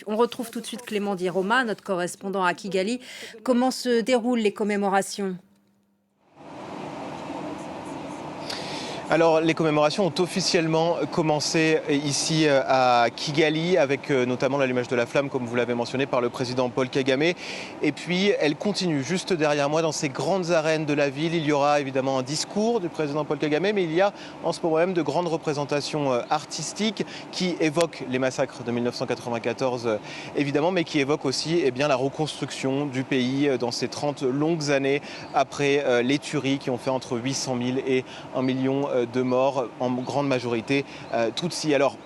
On retrouve tout de suite Clément Di Roma, notre correspondant à Kigali. Comment se déroulent les commémorations? Alors, les commémorations ont officiellement commencé ici à Kigali, avec notamment l'allumage de la flamme, comme vous l'avez mentionné, par le président Paul Kagame. Et puis, elles continuent juste derrière moi, dans ces grandes arènes de la ville. Il y aura évidemment un discours du président Paul Kagame, mais il y a en ce moment même de grandes représentations artistiques qui évoquent les massacres de 1994, évidemment, mais qui évoquent aussi la reconstruction du pays dans ces 30 longues années après les tueries qui ont fait entre 800 000 et 1 million de morts, en grande majorité Tutsis. Alors,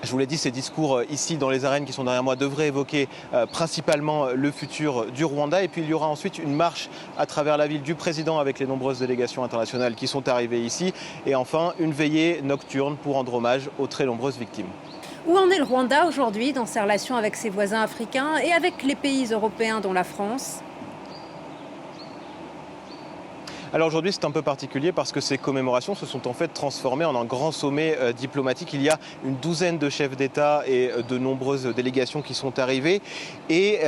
je vous l'ai dit, ces discours ici dans les arènes qui sont derrière moi devraient évoquer principalement le futur du Rwanda. Et puis il y aura ensuite une marche à travers la ville du président avec les nombreuses délégations internationales qui sont arrivées ici. Et enfin, une veillée nocturne pour rendre hommage aux très nombreuses victimes. Où en est le Rwanda aujourd'hui dans ses relations avec ses voisins africains et avec les pays européens dont la France? Alors aujourd'hui, c'est un peu particulier parce que ces commémorations se sont en fait transformées en un grand sommet diplomatique. Il y a une douzaine de chefs d'État et de nombreuses délégations qui sont arrivées. Et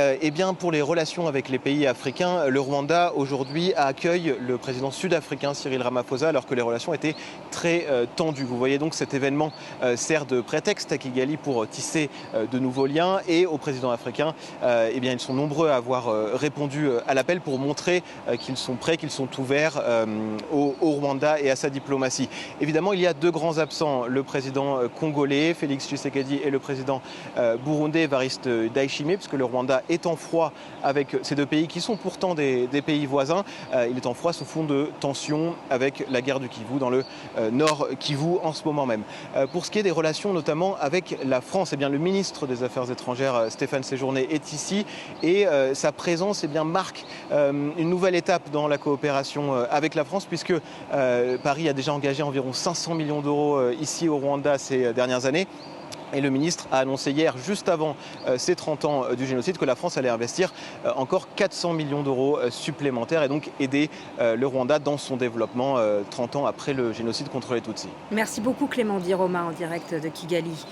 pour les relations avec les pays africains, le Rwanda aujourd'hui accueille le président sud-africain Cyril Ramaphosa alors que les relations étaient très tendues. Vous voyez donc cet événement sert de prétexte à Kigali pour tisser de nouveaux liens. Et au président africain, ils sont nombreux à avoir répondu à l'appel pour montrer qu'ils sont prêts, qu'ils sont ouverts au Rwanda et à sa diplomatie. Évidemment, il y a deux grands absents, le président congolais, Félix Tshisekedi, et le président burundais, Evariste Ndayishimiye, puisque le Rwanda est en froid avec ces deux pays qui sont pourtant des pays voisins. Il est en froid sous fond de tensions avec la guerre du Kivu dans le nord Kivu en ce moment même. Pour ce qui est des relations notamment avec la France, le ministre des Affaires étrangères, Stéphane Séjourné, est ici et sa présence marque une nouvelle étape dans la coopération avec la France, puisque Paris a déjà engagé environ 500 millions d'euros ici au Rwanda ces dernières années. Et le ministre a annoncé hier, juste avant ces 30 ans du génocide, que la France allait investir encore 400 millions d'euros supplémentaires et donc aider le Rwanda dans son développement 30 ans après le génocide contre les Tutsis. Merci beaucoup Clément Di Roma en direct de Kigali.